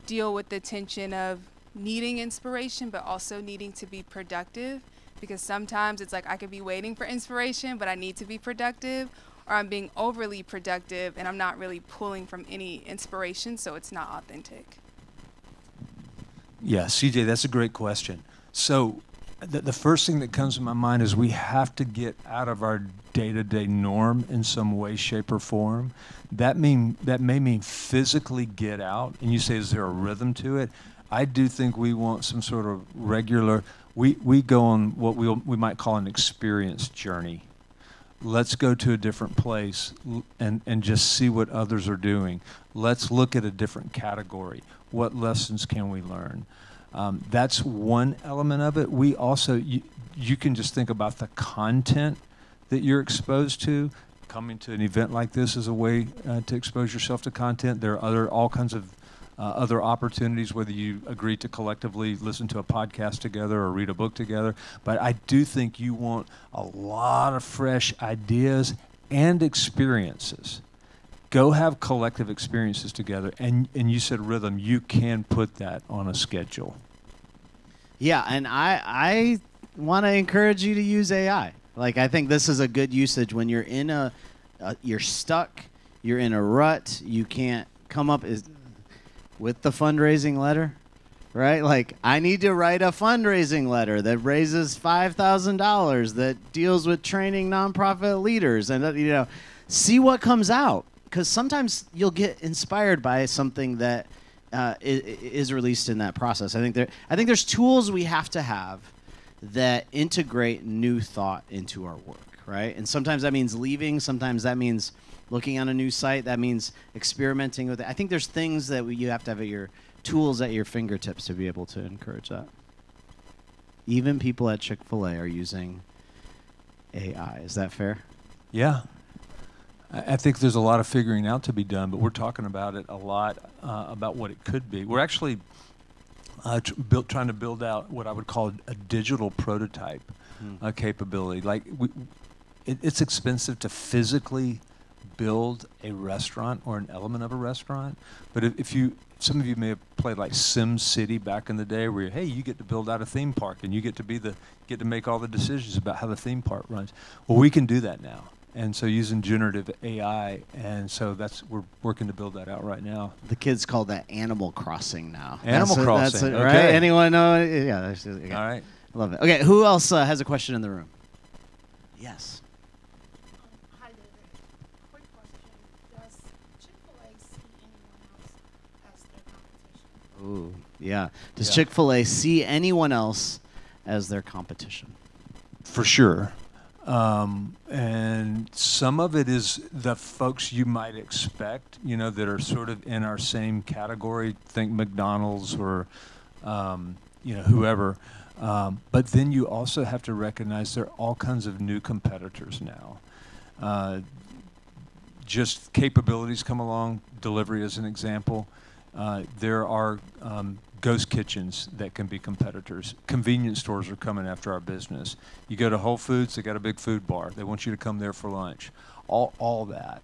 deal with the tension of needing inspiration but also needing to be productive? Because sometimes it's like I could be waiting for inspiration, but I need to be productive, or I'm being overly productive and I'm not really pulling from any inspiration, so it's not authentic.
Yeah, CJ, that's a great question. So the first thing that comes to my mind is we have to get out of our day-to-day norm in some way, shape, or form. That may mean physically get out. And you say, is there a rhythm to it? I do think we want some sort of regular. We go on what we might call an experience journey. Let's go to a different place and just see what others are doing. Let's look at a different category. What lessons can we learn? That's one element of it. We also, you can just think about the content that you're exposed to. Coming to an event like this is a way to expose yourself to content. There are all kinds of other opportunities, whether you agree to collectively listen to a podcast together or read a book together. But I do think you want a lot of fresh ideas and experiences. Go have collective experiences together. And you said rhythm. You can put that on a schedule.
Yeah, and I want to encourage you to use AI. Like, I think this is a good usage when you're in you're stuck, you're in a rut, you can't come up with the fundraising letter, right? Like, I need to write a fundraising letter that raises $5,000 that deals with training nonprofit leaders, and see what comes out. Because sometimes you'll get inspired by something that is released in that process. I think there's tools we have to have that integrate new thought into our work, right? And sometimes that means leaving. Sometimes that means looking on a new site. That means experimenting with it. I think there's things that you have to have at your tools at your fingertips to be able to encourage that. Even people at Chick-fil-A are using AI. Is that fair?
Yeah. I think there's a lot of figuring out to be done, but we're talking about it a lot, about what it could be. We're actually trying to build out what I would call a digital prototype capability. Like, it's expensive to physically build a restaurant or an element of a restaurant, but some of you may have played like Sim City back in the day, where you get to build out a theme park and you get to make all the decisions about how the theme park runs. Well, we can do that now. And so using generative AI, and so we're working to build that out right now.
The kids call that Animal Crossing now.
Animal Crossing,
that's it,
okay.
Right? Anyone know? Yeah. Okay.
All right.
I love it. Okay, who else has a question in the room? Yes.
Hi, David. Quick question. Does Chick-fil-A see anyone else as their competition?
Ooh, yeah. Does
Yeah.
Chick-fil-A see anyone else as their competition?
For sure. And some of it is the folks you might expect, that are sort of in our same category. Think McDonald's or, whoever. But then you also have to recognize there are all kinds of new competitors now. Just capabilities come along, delivery as an example. There are ghost kitchens that can be competitors. Convenience stores are coming after our business. You go to Whole Foods, they got a big food bar. They want you to come there for lunch. All that.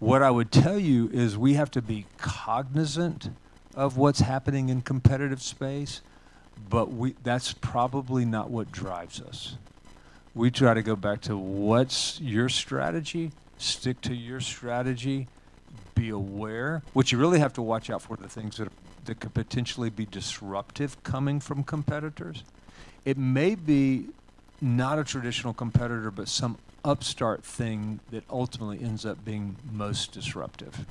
What I would tell you is we have to be cognizant of what's happening in competitive space, but that's probably not what drives us. We try to go back to what's your strategy, stick to your strategy, be aware. What you really have to watch out for the things that could potentially be disruptive coming from competitors. It may be not a traditional competitor, but some upstart thing that ultimately ends up being most disruptive.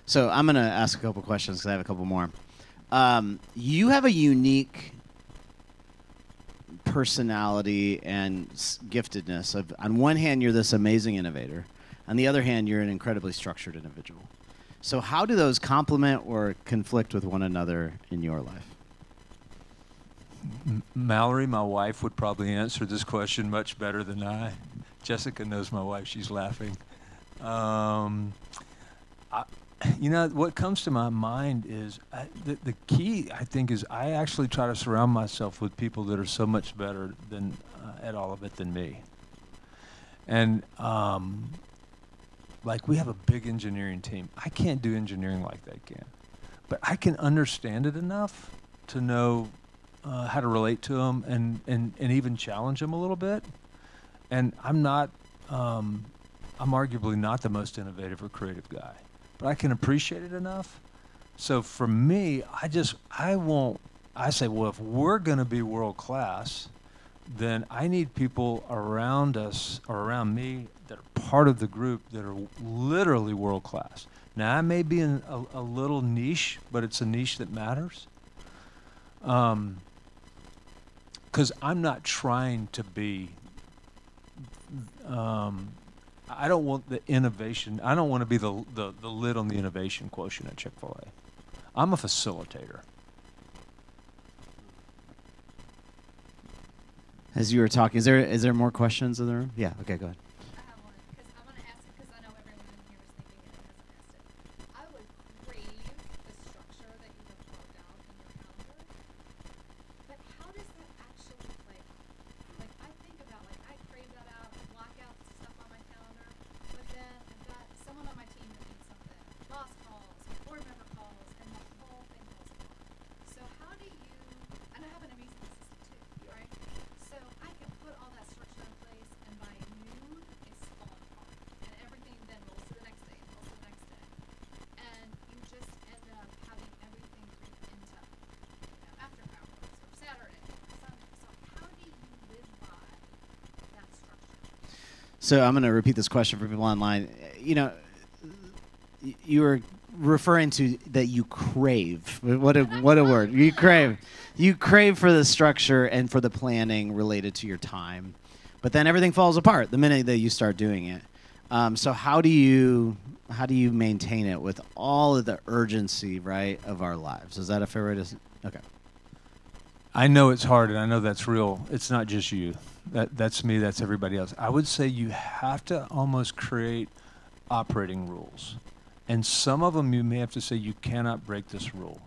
So I'm going to ask a couple questions because I have a couple more. You have a unique personality and giftedness. On one hand, you're this amazing innovator. On the other hand, you're an incredibly structured individual. So how do those complement or conflict with one another in your life?
Mallory, my wife, would probably answer this question much better than I. Jessica knows my wife. She's laughing. What comes to my mind is the key, I think, is I actually try to surround myself with people that are so much better than at all of it than me. And we have a big engineering team. I can't do engineering like they can, but I can understand it enough to know how to relate to them and even challenge them a little bit. And I'm arguably not the most innovative or creative guy, but I can appreciate it enough. So for me, I say, well, if we're going to be world class, then I need people around us or around me that are part of the group that are literally world class. Now, I may be in a little niche, but it's a niche that matters. Because I'm not trying to be, I don't want the innovation. I don't want to be the lid on the innovation quotient at Chick-fil-A. I'm a facilitator.
As you were talking, is there more questions in the room? Yeah. Okay. Go ahead.
I have one because I want to ask it because I know everyone in here was thinking it and hasn't asked it. I would crave the structure that you have carved out in your calendar, but how does that actually play out? Like I think about I crave that out, block out stuff on my calendar, but then I've got someone on my team that needs something, boss calls, board member calls, and the whole thing falls apart. So how do you? And I have an amazing assistant too, right? So I can put all that structure in place, and by noon, it's falling apart. And everything then rolls to the next day, and rolls to the next day. And you just end up having everything creep into, after hours, or Saturday, or Sunday. So how do you live by that structure?
So I'm going to repeat this question for people online. You were referring to that you crave. What a word. You crave for the structure and for the planning related to your time. But then everything falls apart the minute that you start doing it. So how do you maintain it with all of the urgency, right, of our lives? Is that a fair way to okay.
I know it's hard, and I know that's real. It's not just you. That's me. That's everybody else. I would say you have to almost create operating rules. And some of them you may have to say you cannot break this rule.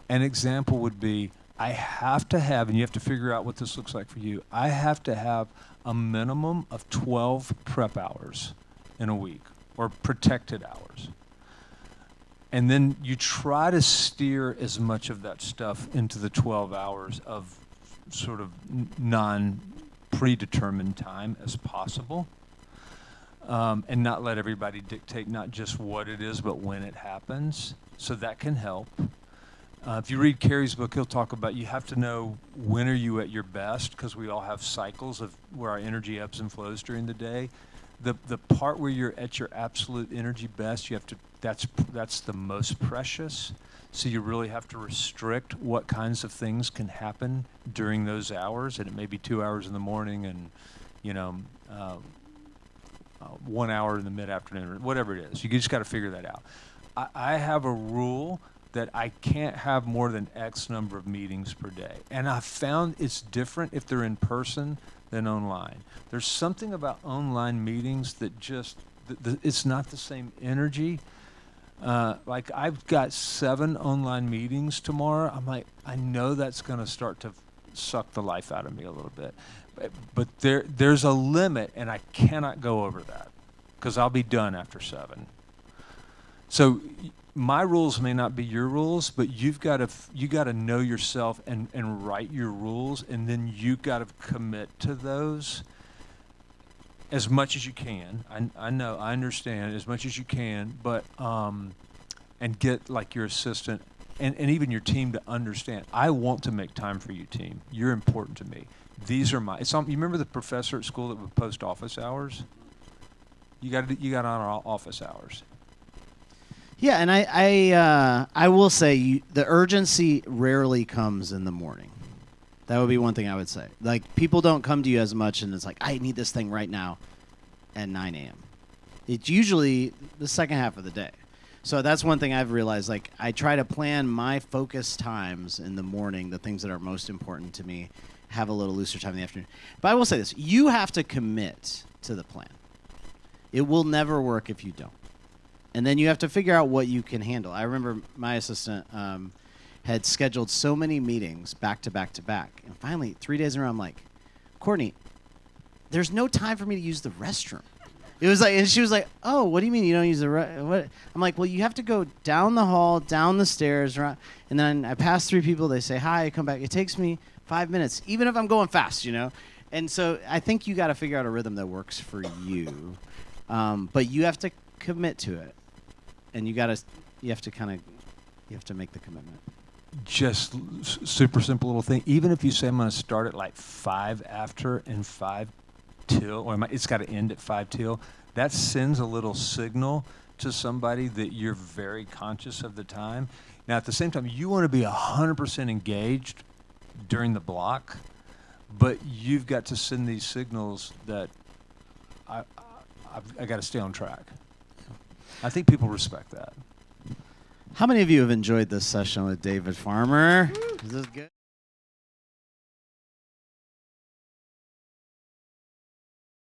An example would be I have to have, and you have to figure out what this looks like for you, I have to have a minimum of 12 prep hours in a week, or protected hours. And then you try to steer as much of that stuff into the 12 hours of sort of non-predetermined time as possible. And not let everybody dictate not just what it is, but when it happens. So that can help. If you read Carey's book, he'll talk about you have to know when are you at your best, because we all have cycles of where our energy ebbs and flows during the day. The part where you're at your absolute energy best, you have to. That's the most precious. So you really have to restrict what kinds of things can happen during those hours, and it may be 2 hours in the morning and 1 hour in the mid-afternoon, or whatever it is. You just got to figure that out. I have a rule that I can't have more than X number of meetings per day. And I found it's different if they're in person than online. There's something about online meetings that just, it's not the same energy. I've got 7 online meetings tomorrow. I'm like, I know that's going to start to suck the life out of me a little bit. But there's a limit, and I cannot go over that because I'll be done after 7. So my rules may not be your rules, but you got to know yourself and write your rules, and then you got to commit to those as much as you can. I know, I understand, as much as you can, but and get like your assistant and even your team to understand. I want to make time for you, team. You're important to me. These are my. You remember the professor at school that would post office hours? You got to honor office hours.
Yeah, and I will say the urgency rarely comes in the morning. That would be one thing I would say. Like, people don't come to you as much, and it's like, I need this thing right now at 9 a.m. It's usually the second half of the day. So that's one thing I've realized. Like, I try to plan my focus times in the morning, the things that are most important to me, have a little looser time in the afternoon. But I will say this. You have to commit to the plan. It will never work if you don't. And then you have to figure out what you can handle. I remember my assistant had scheduled so many meetings back to back to back. And finally, 3 days in a row, I'm like, Courtney, there's no time for me to use the restroom. It was like, and she was like, oh, what do you mean you don't use the what? I'm like, well, you have to go down the hall, down the stairs, and then I pass 3 people. They say hi, I come back. It takes me 5 minutes, even if I'm going fast, you know? And so I think you got to figure out a rhythm that works for you. But you have to commit to it. And you have to make the commitment.
Just super simple little thing. Even if you say I'm going to start at like 5 after and 5 till, or it's got to end at 5 till, that sends a little signal to somebody that you're very conscious of the time. Now, at the same time, you want to be 100% engaged during the block, but you've got to send these signals that I got to stay on track. I think people respect that.
How many of you have enjoyed this session with David Farmer? Is this good?